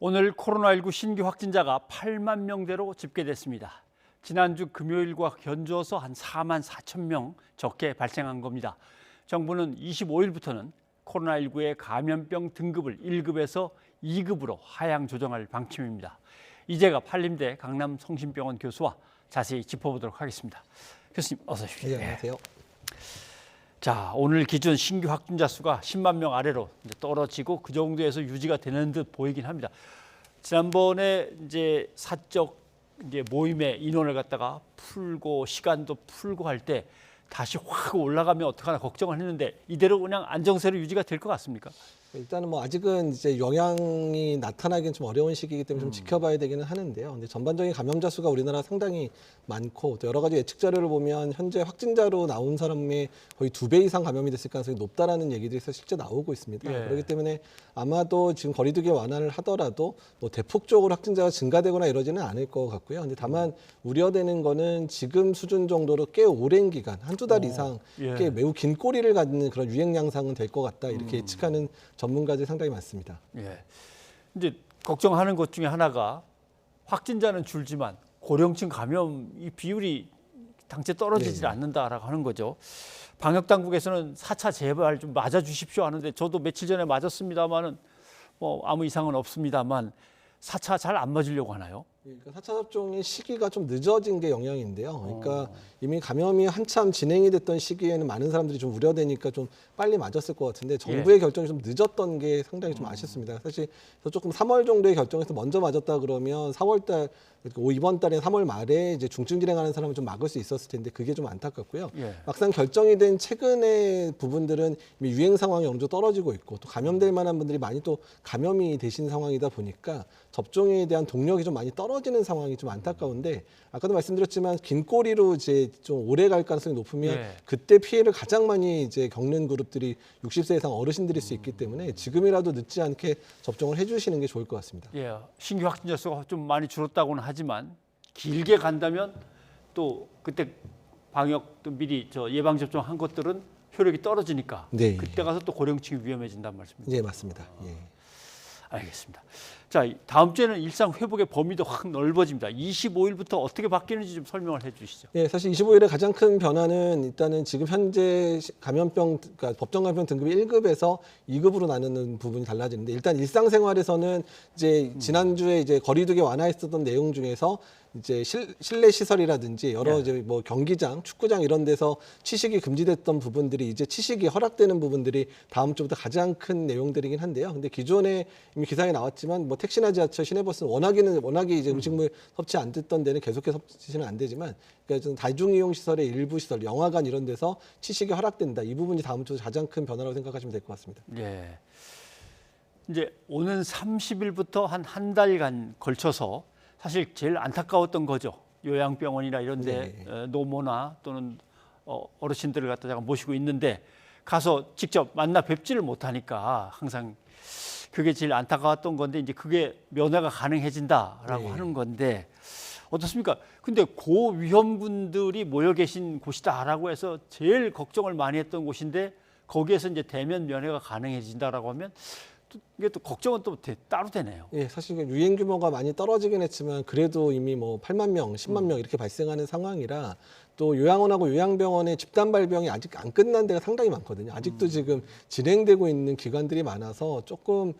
오늘 코로나19 신규 확진자가 8만 명대로 집계됐습니다. 지난주 금요일과 견주어서 한 4만 4천 명 적게 발생한 겁니다. 정부는 25일부터는 코로나19의 감염병 등급을 1급에서 2급으로 하향 조정할 방침입니다. 이재갑 한림대 강남성심병원 교수와 자세히 짚어보도록 하겠습니다. 교수님 어서 오십시오. 네, 안녕하세요. 자, 오늘 기준 신규 확진자 수가 10만 명 아래로 떨어지고 그 정도에서 유지가 되는 듯 보이긴 합니다. 지난번에 이제 사적 모임의 인원을 갖다가 풀고 시간도 풀고 할 때 다시 확 올라가면 어떡하나 걱정을 했는데 이대로 그냥 안정세로 유지가 될 것 같습니까? 일단은 뭐 아직은 이제 영향이 나타나기는 좀 어려운 시기이기 때문에 좀 지켜봐야 되기는 하는데요. 근데 전반적인 감염자 수가 우리나라 상당히 많고 또 여러 가지 예측 자료를 보면 현재 확진자로 나온 사람의 거의 2배 이상 감염이 됐을 가능성이 높다라는 얘기들이 실제 나오고 있습니다. 예. 그렇기 때문에 아마도 지금 거리두기 완화를 하더라도 뭐 대폭적으로 확진자가 증가되거나 이러지는 않을 것 같고요. 근데 다만 우려되는 거는 지금 수준 정도로 꽤 오랜 기간, 한두 달 이상 예. 꽤 매우 긴 꼬리를 갖는 그런 유행 양상은 될 것 같다. 이렇게 예측하는 전문가들이 상당히 많습니다. 예. 이제 걱정하는 것 중에 하나가 확진자는 줄지만 고령층 감염 이 비율이 당체 떨어지질 않는다라고 하는 거죠. 방역 당국에서는 4차 제발 좀 맞아 주십시오 하는데 저도 며칠 전에 맞았습니다만은 뭐 아무 이상은 없습니다만 4차 잘 안 맞으려고 하나요? 그러니까 4차 접종의 시기가 좀 늦어진 게 영향인데요. 그러니까 이미 감염이 한참 진행이 됐던 시기에는 많은 사람들이 좀 우려되니까 좀 빨리 맞았을 것 같은데 정부의 결정이 좀 늦었던 게 상당히 좀 아쉽습니다. 사실 조금 3월 정도에 결정해서 먼저 맞았다 그러면 4월 달 이번 달에 3월 말에 이제 중증 진행하는 사람을 좀 막을 수 있었을 텐데 그게 좀 안타깝고요. 예. 막상 결정이 된 최근의 부분들은 이미 유행 상황이 어느 정도 떨어지고 있고 또 감염될 만한 분들이 많이 또 감염이 되신 상황이다 보니까 접종에 대한 동력이 좀 많이 떨어지는 상황이 좀 안타까운데 아까도 말씀드렸지만 긴 꼬리로 이제 좀 오래 갈 가능성이 높으면 예. 그때 피해를 가장 많이 이제 겪는 그룹들이 60세 이상 어르신들일 수 있기 때문에 지금이라도 늦지 않게 접종을 해주시는 게 좋을 것 같습니다. 예. 신규 확진자 수가 좀 많이 줄었다고는 하지만 길게 간다면 또 그때 방역도 미리 예방 접종한 것들은 효력이 떨어지니까 네. 그때 가서 또 고령층이 위험해진단 말씀입니다. 네, 맞습니다. 예. 알겠습니다. 자, 다음 주에는 일상 회복의 범위도 확 넓어집니다. 25일부터 어떻게 바뀌는지 좀 설명을 해주시죠. 네, 사실 25일의 가장 큰 변화는 일단은 지금 현재 감염병, 그러니까 법정 감염병 등급이 1급에서 2급으로 나누는 부분이 달라지는데 일단 일상생활에서는 이제 지난주에 이제 거리두기 완화했었던 내용 중에서 이제 실내 시설이라든지 여러 이제 뭐 경기장, 축구장 이런 데서 취식이 금지됐던 부분들이 이제 취식이 허락되는 부분들이 다음 주부터 가장 큰 내용들이긴 한데요. 근데 기존에 이미 기사에 나왔지만 뭐 택시나 지하철, 시내버스는 워낙에 이제 음식물 섭취 안 됐던 데는 계속해서 섭취는 안 되지만 그러니까 좀 다중이용 시설의 일부 시설, 영화관 이런 데서 취식이 허락된다. 이 부분이 다음 주 가장 큰 변화라고 생각하시면 될 것 같습니다. 예. 이제 오는 30일부터 한 달간 걸쳐서 사실 제일 안타까웠던 거죠. 요양병원이나 이런 데 노모나 또는 어르신들을 갖다가 모시고 있는데 가서 직접 만나 뵙지를 못하니까 항상 그게 제일 안타까웠던 건데 이제 그게 면회가 가능해진다라고 하는 건데 어떻습니까? 근데 고위험군들이 모여 계신 곳이다라고 해서 제일 걱정을 많이 했던 곳인데 거기에서 이제 대면 면회가 가능해진다라고 하면 이게 또 걱정은 또 따로 되네요. 예, 사실 유행 규모가 많이 떨어지긴 했지만 그래도 이미 뭐 8만 명, 10만 명 이렇게 발생하는 상황이라 또 요양원하고 요양병원의 집단 발병이 아직 안 끝난 데가 상당히 많거든요. 아직도 지금 진행되고 있는 기관들이 많아서 조금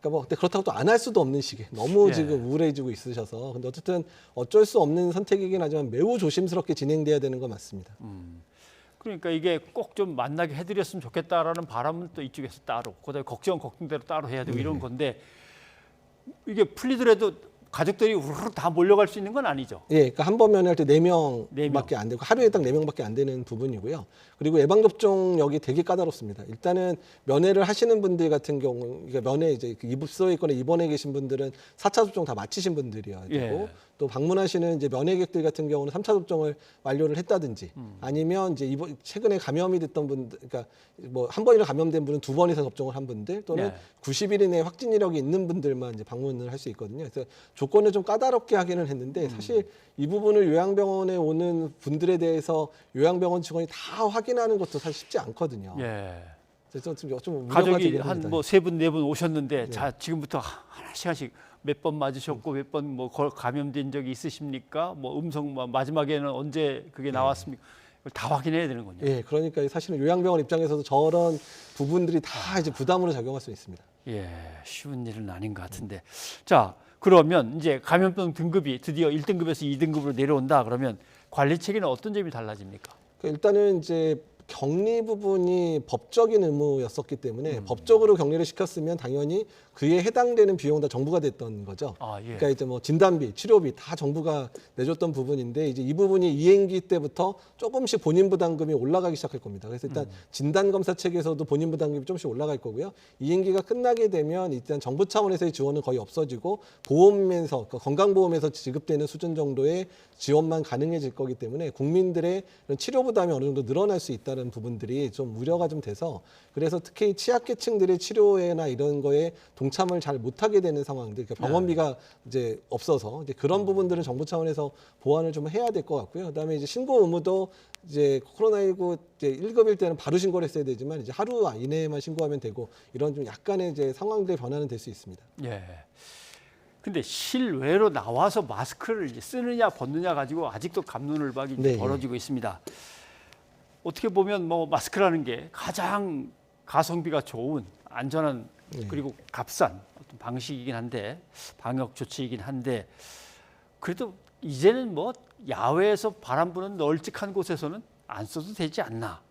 그러니까 뭐 그렇다고 또 안 할 수도 없는 시기에 너무 지금 우울해지고 있으셔서 근데 어쨌든 어쩔 수 없는 선택이긴 하지만 매우 조심스럽게 진행돼야 되는 건 맞습니다. 그러니까 이게 꼭 좀 만나게 해드렸으면 좋겠다라는 바람은 또 이쪽에서 따로, 그다음에 걱정대로 따로 해야 되고 이런 건데 이게 풀리더라도 가족들이 우르르 다 몰려갈 수 있는 건 아니죠. 예, 그러니까 한 번 면회할 때 4명밖에 안 되고 하루에 딱 4명밖에 안 되는 부분이고요. 그리고 예방접종력이 되게 까다롭습니다. 일단은 면회를 하시는 분들 같은 경우, 그러니까 면회 이제 입소에 있거나 입원해 계신 분들은 4차 접종 다 마치신 분들이어야 되고 또 방문하시는 이제 면회객들 같은 경우는 3차 접종을 완료를 했다든지 아니면 이제 최근에 감염이 됐던 분들, 그러니까 뭐 한 번이나 감염된 분은 2번 이상 접종을 한 분들 또는 90일 이내 확진 이력이 있는 분들만 이제 방문을 할 수 있거든요. 그래서 조건을 좀 까다롭게 하기는 했는데 사실 이 부분을 요양병원에 오는 분들에 대해서 요양병원 직원이 다 확인하는 것도 사실 쉽지 않거든요. 예. 좀 우려가 가족이 되긴 한 합니다. 뭐 세 분 네 분 오셨는데 자 지금부터 하나씩 몇 번 맞으셨고 몇 번 뭐 감염된 적이 있으십니까? 뭐 음성 마지막에는 언제 그게 나왔습니까? 이걸 다 확인해야 되는군요. 예, 그러니까 사실은 요양병원 입장에서도 저런 부분들이 다 이제 부담으로 작용할 수 있습니다. 예, 쉬운 일은 아닌 것 같은데. 자, 그러면 이제 감염병 등급이 드디어 1등급에서 2등급으로 내려온다. 그러면 관리 체계는 어떤 점이 달라집니까? 일단은 이제 격리 부분이 법적인 의무였었기 때문에 법적으로 격리를 시켰으면 당연히 그에 해당되는 비용 다 정부가 됐던 거죠. 아, 예. 그러니까 이제 뭐 진단비, 치료비 다 정부가 내줬던 부분인데 이제 이 부분이 이행기 때부터 조금씩 본인 부담금이 올라가기 시작할 겁니다. 그래서 일단 진단 검사 체계에서도 본인 부담금이 조금씩 올라갈 거고요. 이행기가 끝나게 되면 일단 정부 차원에서의 지원은 거의 없어지고 보험에서 그러니까 건강보험에서 지급되는 수준 정도의 지원만 가능해질 거기 때문에 국민들의 이런 치료 부담이 어느 정도 늘어날 수 있다는 부분들이 좀 우려가 좀 돼서 그래서 특히 취약계층들의 치료나 이런 거에 동참을 잘 못하게 되는 상황들, 그러니까 병원비가 이제 없어서 이제 그런 부분들은 정부 차원에서 보완을 좀 해야 될 것 같고요. 그다음에 이제 신고 의무도 이제 코로나19 이제 1급일 때는 바로 신고를 했어야 되지만 이제 하루 이내에만 신고하면 되고 이런 좀 약간의 이제 상황들의 변화는 될 수 있습니다. 예. 근데 실외로 나와서 마스크를 이제 쓰느냐 벗느냐 가지고 아직도 갑론을박이 네. 벌어지고 있습니다. 어떻게 보면 뭐 마스크라는 게 가장 가성비가 좋은 안전한 그리고 값싼 어떤 방식이긴 한데 방역 조치이긴 한데 그래도 이제는 뭐 야외에서 바람 부는 널찍한 곳에서는 안 써도 되지 않나?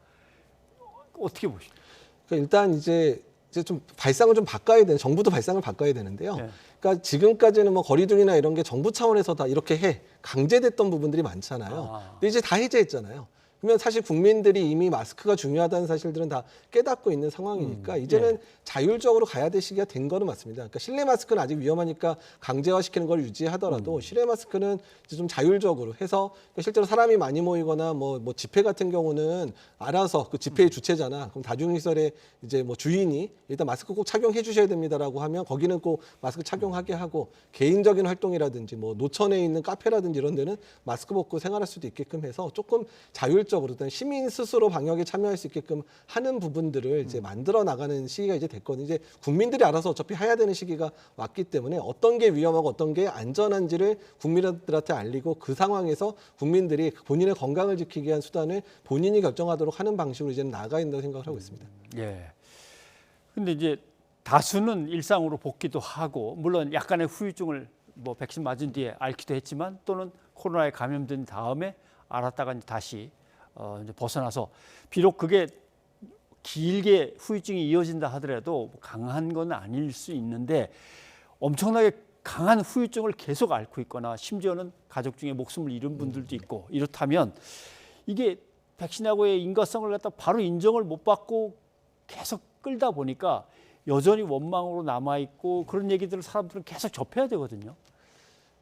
어떻게 보십니까? 그러니까 일단 이제 좀 발상을 좀 바꿔야 되는 정부도 발상을 바꿔야 되는데요. 네. 그러니까 지금까지는 뭐 거리두기나 이런 게 정부 차원에서 다 이렇게 강제됐던 부분들이 많잖아요. 근데 이제 다 해제했잖아요. 그러면 사실 국민들이 이미 마스크가 중요하다는 사실들은 다 깨닫고 있는 상황이니까 이제는 자율적으로 가야 될 시기가 된 거는 맞습니다. 그러니까 실내 마스크는 아직 위험하니까 강제화시키는 걸 유지하더라도 실내 마스크는 이제 좀 자율적으로 해서 실제로 사람이 많이 모이거나 뭐 집회 같은 경우는 알아서 그 집회의 주체잖아. 그럼 다중시설의 이제 뭐 주인이 일단 마스크 꼭 착용해 주셔야 됩니다라고 하면 거기는 꼭 마스크 착용하게 하고 개인적인 활동이라든지 뭐 노천에 있는 카페라든지 이런 데는 마스크 벗고 생활할 수도 있게끔 해서 조금 자율적으로 일단 시민 스스로 방역에 참여할 수 있게끔 하는 부분들을 이제 만들어 나가는 시기가 이제 됐거든요. 이제 국민들이 알아서 어차피 해야 되는 시기가 왔기 때문에 어떤 게 위험하고 어떤 게 안전한지를 국민들한테 알리고 그 상황에서 국민들이 본인의 건강을 지키기 위한 수단을 본인이 결정하도록 하는 방식으로 이제는 나아가야 된다고 생각을 하고 있습니다. 예. 근데 이제 다수는 일상으로 복귀도 하고 물론 약간의 후유증을 뭐 백신 맞은 뒤에 앓기도 했지만 또는 코로나에 감염된 다음에 알았다가 다시 이제 벗어나서 비록 그게 길게 후유증이 이어진다 하더라도 강한 건 아닐 수 있는데 엄청나게 강한 후유증을 계속 앓고 있거나 심지어는 가족 중에 목숨을 잃은 분들도 있고 이렇다면 이게 백신하고의 인과성을 갖다 바로 인정을 못 받고 계속 끌다 보니까 여전히 원망으로 남아 있고 그런 얘기들을 사람들은 계속 접해야 되거든요.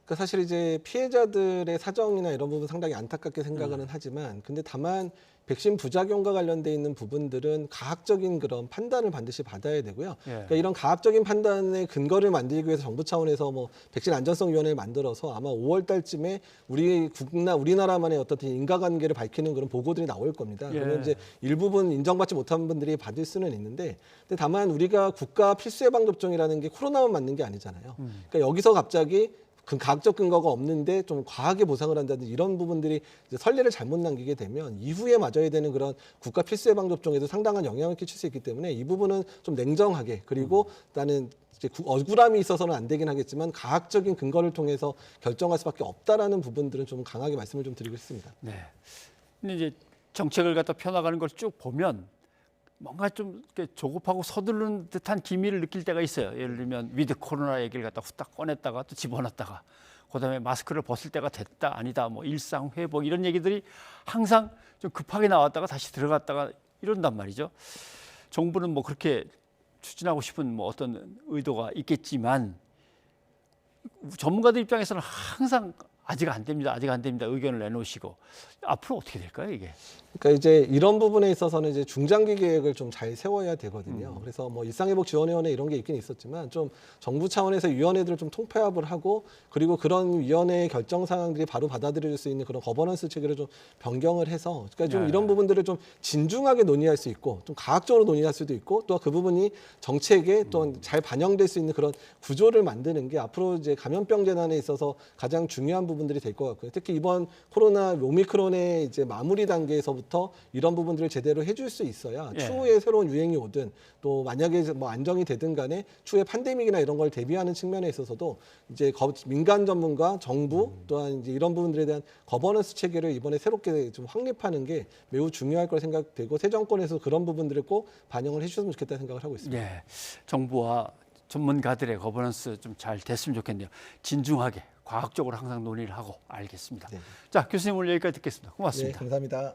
그러니까 사실 이제 피해자들의 사정이나 이런 부분 상당히 안타깝게 생각은 하지만 근데 다만 백신 부작용과 관련돼 있는 부분들은 가학적인 그런 판단을 반드시 받아야 되고요. 예. 그러니까 이런 가학적인 판단의 근거를 만들기 위해서 정부 차원에서 뭐 백신 안전성위원회를 만들어서 아마 5월 달쯤에 우리나라만의 어떤 인과관계를 밝히는 그런 보고들이 나올 겁니다. 예. 그러면 이제 일부분 인정받지 못한 분들이 받을 수는 있는데, 근데 다만 우리가 국가 필수 예방접종이라는 게 코로나만 맞는 게 아니잖아요. 그러니까 여기서 갑자기 그 과학적 근거가 없는데 좀 과하게 보상을 한다든지 이런 부분들이 이제 선례를 잘못 남기게 되면 이후에 맞아야 되는 그런 국가 필수 예방 접종에도 상당한 영향을 끼칠 수 있기 때문에 이 부분은 좀 냉정하게 그리고 나는 이제 억울함이 있어서는 안 되긴 하겠지만 과학적인 근거를 통해서 결정할 수밖에 없다라는 부분들은 좀 강하게 말씀을 좀 드리고 싶습니다. 네. 근데 이제 정책을 갖다 펴나가는 걸 쭉 보면 뭔가 좀 이렇게 조급하고 서두르는 듯한 기미를 느낄 때가 있어요. 예를 들면 위드 코로나 얘기를 갖다 후딱 꺼냈다가 또 집어넣었다가 그다음에 마스크를 벗을 때가 됐다 아니다 뭐 일상 회복 이런 얘기들이 항상 좀 급하게 나왔다가 다시 들어갔다가 이런단 말이죠. 정부는 뭐 그렇게 추진하고 싶은 뭐 어떤 의도가 있겠지만 전문가들 입장에서는 항상 아직 안 됩니다. 아직 안 됩니다. 의견을 내놓으시고 앞으로 어떻게 될까요, 이게? 그러니까 이제 이런 부분에 있어서는 이제 중장기 계획을 좀 잘 세워야 되거든요. 그래서 뭐 일상회복지원위원회 이런 게 있긴 있었지만 좀 정부 차원에서 위원회들을 좀 통폐합을 하고 그리고 그런 위원회의 결정 사항들이 바로 받아들여질 수 있는 그런 거버넌스 체계를 좀 변경을 해서 그러니까 좀 네. 이런 부분들을 좀 진중하게 논의할 수 있고 좀 과학적으로 논의할 수도 있고 또 그 부분이 정책에 또 잘 반영될 수 있는 그런 구조를 만드는 게 앞으로 이제 감염병 재난에 있어서 가장 중요한 부분들이 될 것 같고요. 특히 이번 코로나 오미크론의 이제 마무리 단계에서부터 이런 부분들을 제대로 해줄 수 있어야 예. 추후에 새로운 유행이 오든 또 만약에 뭐 안정이 되든 간에 추후에 팬데믹이나 이런 걸 대비하는 측면에 있어서도 이제 민간 전문가, 정부 또한 이제 이런 부분들에 대한 거버넌스 체계를 이번에 새롭게 좀 확립하는 게 매우 중요할 거라 생각되고 새 정권에서 그런 부분들을 꼭 반영을 해주셨으면 좋겠다는 생각을 하고 있습니다. 예, 정부와 전문가들의 거버넌스 좀 잘 됐으면 좋겠네요. 진중하게 과학적으로 항상 논의를 하고 알겠습니다. 네. 자, 교수님 오늘 여기까지 듣겠습니다. 네, 고맙습니다. 감사합니다.